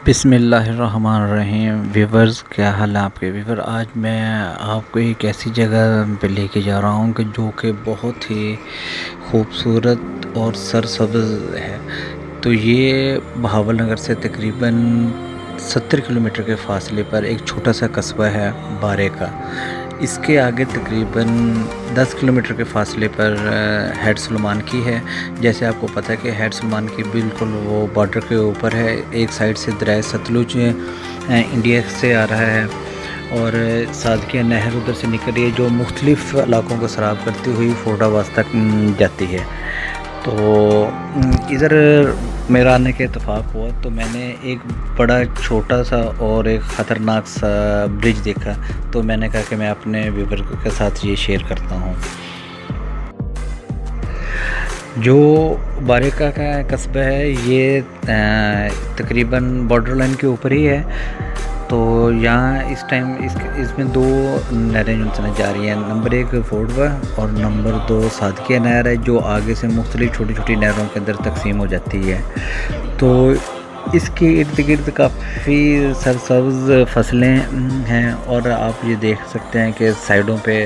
बिस्मिल्लाहिर्रहमानिर्रहीम। व्यूवर्स, क्या हाल है आपके व्यूवर। आज मैं आपको एक ऐसी जगह पे लेके जा रहा हूँ कि जो कि बहुत ही खूबसूरत और सरसब्ज़ है। तो ये बहावल नगर से तकरीबन 70 किलोमीटर के फ़ासले पर एक छोटा सा कस्बा है बारे का। इसके आगे तकरीबन 10 किलोमीटर के फ़ासले पर हेड सुलेमान की है। जैसे आपको पता है कि हेड सुलेमान की बिल्कुल वो बॉर्डर के ऊपर है। एक साइड से दरिया सतलुज इंडिया से आ रहा है और सादकिया नहर उधर से निकल रही है जो मुख्तलिफ़ इलाकों को सराब करती हुई फोर्डाबाद तक जाती है। तो इधर मेरा आने के इत्तेफाक हुआ तो मैंने एक बड़ा छोटा सा और एक ख़तरनाक सा ब्रिज देखा। तो मैंने कहा कि मैं अपने व्यूवर के साथ ये शेयर करता हूँ। जो बारेका का कस्बा है ये तकरीबन बॉर्डर लाइन के ऊपर ही है। तो यहाँ इस टाइम इसमें दो नहरें जो चलने जा रही हैं। नंबर 1 फोर्डवा और नंबर 2 सादकिया नहर है जो आगे से मुख्तलिफ छोटी छोटी नहरों के अंदर तकसीम हो जाती है। तो इसके इर्द गिर्द काफ़ी सरसब्ज़ फसलें हैं और आप ये देख सकते हैं कि साइडों पे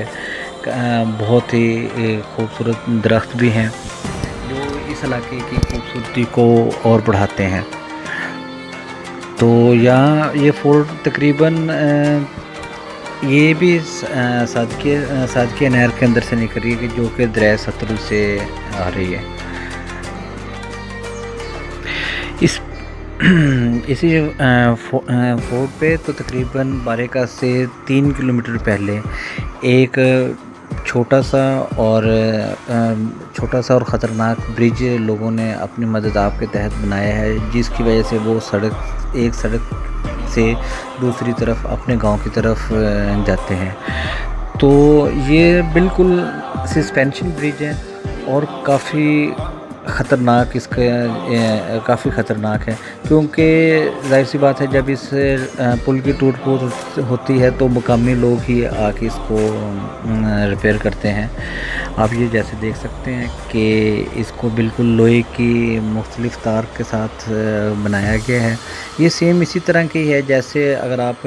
बहुत ही खूबसूरत दरख्त भी हैं जो इस इलाके की खूबसूरती को और बढ़ाते हैं। तो यहाँ ये फोर्ट तकरीबन ये भी सादकिया नहर के अंदर से निकल रही है कि जो कि दरिया सतलुज से आ रही है। इसी फोर्ट पे तो तकरीबन बारेका से 3 किलोमीटर पहले एक छोटा सा और ख़तरनाक ब्रिज लोगों ने अपनी मदद के तहत बनाया है, जिसकी वजह से वो एक सड़क से दूसरी तरफ अपने गांव की तरफ जाते हैं। तो ये बिल्कुल सस्पेंशन ब्रिज है और काफ़ी ख़तरनाक काफ़ी ख़तरनाक है, क्योंकि जाहिर सी बात है जब इस पुल की टूट फूट होती है तो मुकामी लोग ही आके इसको रिपेयर करते हैं। आप ये जैसे देख सकते हैं कि इसको बिल्कुल लोहे की मुख्तलिफ तार के साथ बनाया गया है। ये सेम इसी तरह की है जैसे अगर आप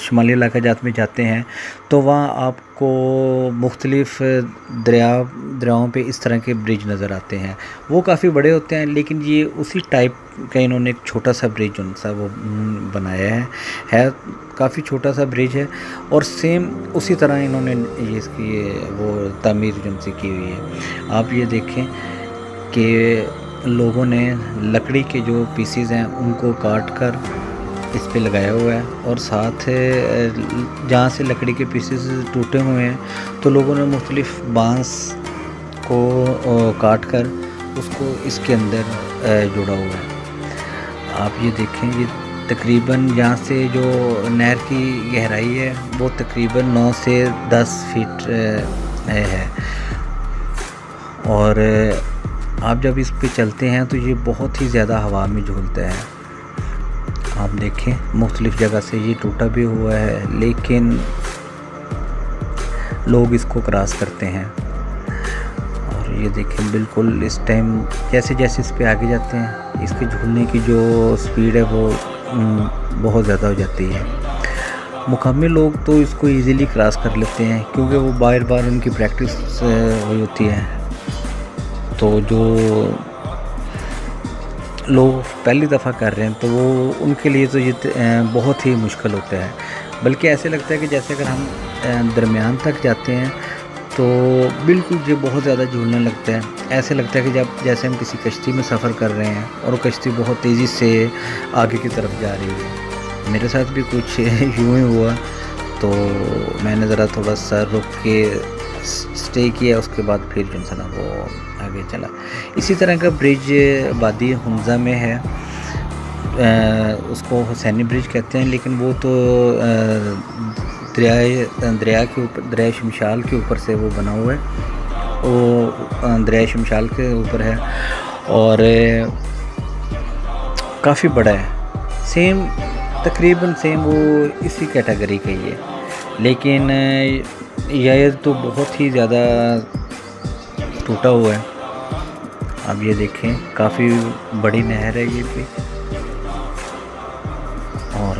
शुमाली इलाका जात में जाते हैं तो वहाँ आपको मुख्तलिफ दरियाओं पे इस तरह के ब्रिज नज़र आते हैं। वो काफ़ी बड़े होते हैं, लेकिन ये उसी टाइप का इन्होंने एक छोटा सा ब्रिज जो सा वो बनाया है काफ़ी छोटा सा ब्रिज है और सेम उसी तरह इन्होंने ये इसकी वो तामीर जो सी की हुई है। आप ये देखें कि लोगों ने लकड़ी के जो पीसीज हैं उनको काट कर इस पे लगाया हुआ है और साथ जहाँ से लकड़ी के पीसेस टूटे हुए हैं तो लोगों ने मुख्तलिफ बांस को काट कर उसको इसके अंदर जोड़ा हुआ है। आप ये देखें, ये तकरीबन यहाँ से जो नहर की गहराई है वो तकरीबन 9 से 10 फीट है और आप जब इस पे चलते हैं तो ये बहुत ही ज़्यादा हवा में झूलता है। आप देखें मुख्तलिफ़ जगह से ये टूटा भी हुआ है, लेकिन लोग इसको क्रॉस करते हैं। और ये देखें बिल्कुल इस टाइम जैसे जैसे इस पे आगे जाते हैं इसके झूलने की जो स्पीड है वो बहुत ज़्यादा हो जाती है। मुकामी लोग तो इसको इजीली क्रॉस कर लेते हैं क्योंकि वो बार बार उनकी प्रैक्टिस हुई होती है। तो जो लोग पहली दफ़ा कर रहे हैं तो वो उनके लिए तो ये बहुत ही मुश्किल होता है। बल्कि ऐसे लगता है कि जैसे अगर हम दरमियान तक जाते हैं तो बिल्कुल ये बहुत ज़्यादा झूलने लगता है। ऐसे लगता है कि जैसे हम किसी कश्ती में सफ़र कर रहे हैं और वो कश्ती बहुत तेज़ी से आगे की तरफ जा रही है। मेरे साथ भी कुछ यूँ ही हुआ, तो मैंने ज़रा थोड़ा सा रुक के स्टे किया, उसके बाद फिर जो है ना वो आगे चला। इसी तरह का ब्रिज वादी हमज़ा में है, उसको हुसैनी ब्रिज कहते हैं, लेकिन वो तो दरिया के ऊपर दरिया शमशाल के ऊपर से वो बना हुआ है। वो दरिया शमशाल के ऊपर है और काफ़ी बड़ा है। तकरीबन सेम वो इसी कैटेगरी का ही है, लेकिन यह तो बहुत ही ज़्यादा टूटा हुआ है। अब ये देखें काफ़ी बड़ी नहर है ये भी। और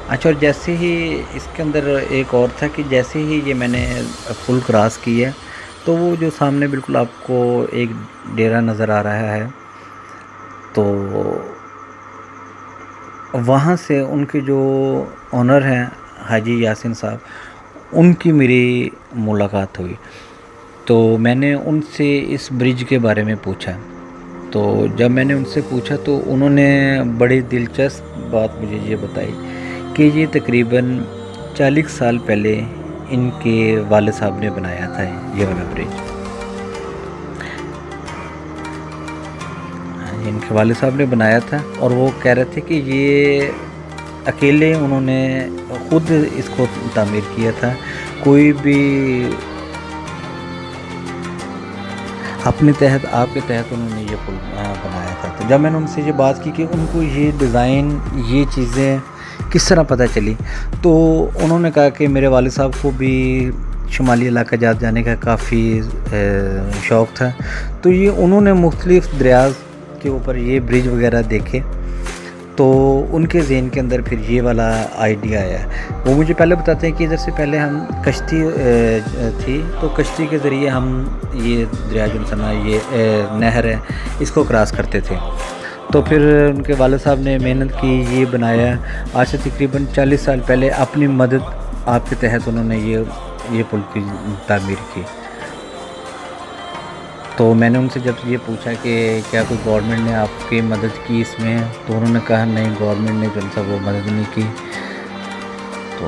अच्छा, और जैसे ही इसके अंदर एक और था कि जैसे ही ये मैंने पुल क्रॉस किया, तो वो जो सामने बिल्कुल आपको एक डेरा नज़र आ रहा है, तो वहाँ से उनके जो ओनर हैं हाजी यासिन साहब, उनकी मेरी मुलाकात हुई। तो मैंने उनसे इस ब्रिज के बारे में पूछा। तो जब मैंने उनसे पूछा तो उन्होंने बड़ी दिलचस्प बात मुझे ये बताई कि ये तकरीबन 40 साल पहले इनके वाले साहब ने बनाया था ये वाला ब्रिज। इनके वाले साहब ने बनाया था और वो कह रहे थे कि ये अकेले उन्होंने ख़ुद इसको तामीर किया था, कोई भी अपने तहत आपके तहत उन्होंने ये पुल बनाया था। तो जब मैंने उनसे ये बात की कि उनको ये डिज़ाइन, ये चीज़ें किस तरह पता चली, तो उन्होंने कहा कि मेरे वालिद साहब को भी शुमाली इलाका जाने का काफ़ी शौक़ था। तो ये उन्होंने मुख्तलिफ़ दरियाज़ के ऊपर ये ब्रिज वगैरह देखे, तो उनके ज़हन के अंदर फिर ये वाला आइडिया आया। वो मुझे पहले बताते हैं कि इधर से पहले हम कश्ती थी, तो कश्ती के ज़रिए हम ये दरिया जुमसना, ये नहर है, इसको क्रॉस करते थे। तो फिर उनके वालिद साहब ने मेहनत की, ये बनाया। आज से तकरीबन 40 साल पहले अपनी मदद आपके तहत उन्होंने ये पुल की तामीर की। तो मैंने उनसे जब ये पूछा कि क्या कोई गवर्नमेंट ने आपकी मदद की इसमें, तो उन्होंने कहा नहीं, गवर्नमेंट ने जो सा वो मदद नहीं की। तो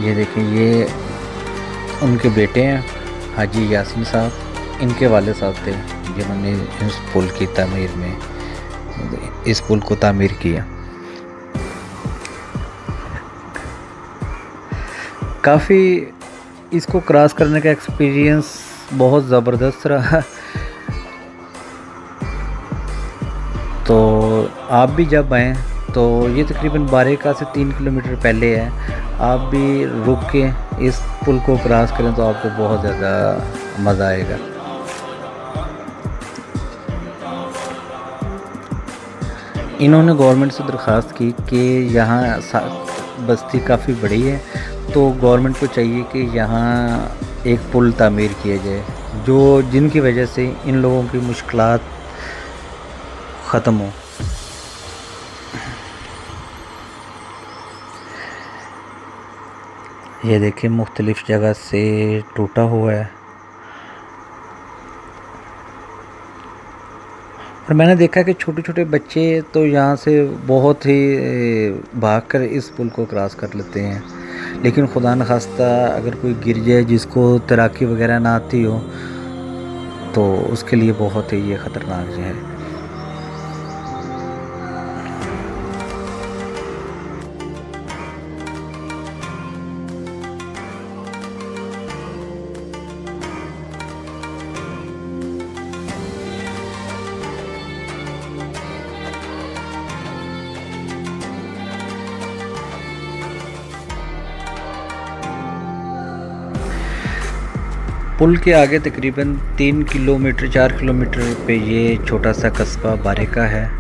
ये देखिए, ये उनके बेटे हैं हाजी यासिन साहब, इनके वाले साहब थे जिन्होंने इस पुल की तामीर में इस पुल को तामीर किया। काफ़ी इसको क्रॉस करने का एक्सपीरियंस बहुत ज़बरदस्त रहा। तो आप भी जब आएँ, तो ये तकरीबन बारेका से 3 किलोमीटर पहले है, आप भी रुक के इस पुल को क्रॉस करें तो आपको बहुत ज़्यादा मज़ा आएगा। इन्होंने गवर्नमेंट से दरख्वास्त की कि यहाँ बस्ती काफ़ी बड़ी है, तो गवर्नमेंट को चाहिए कि यहाँ एक पुल तामीर किया जाए जिनकी वजह से इन लोगों की मुश्किलात ख़त्म हो। ये देखिए, मुख्तलिफ़ जगह से टूटा हुआ है। और मैंने देखा कि छोटे छोटे बच्चे तो यहाँ से बहुत ही भागकर इस पुल को क्रॉस कर लेते हैं, लेकिन खुदा न खास्ता अगर कोई गिर जाए, जिसको तैराकी वगैरह ना आती हो, तो उसके लिए बहुत ही ये ख़तरनाक जो है। पुल के आगे तकरीबन 3 किलोमीटर 4 किलोमीटर पे ये छोटा सा कस्बा बारेका है।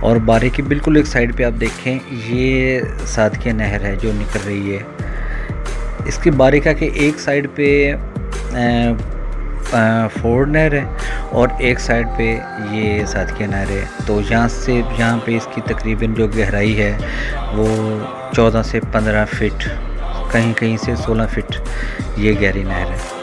और बारेके बिल्कुल एक साइड पे आप देखें, ये सादकिया नहर है जो निकल रही है। इसके बारेका के एक साइड पे फोर्ड नहर है और एक साइड पे ये सादकिया नहर है। तो यहाँ पे इसकी तकरीबन जो गहराई है वो 14 से 15 फीट, कहीं कहीं से 16 फीट ये गहरी नहर है।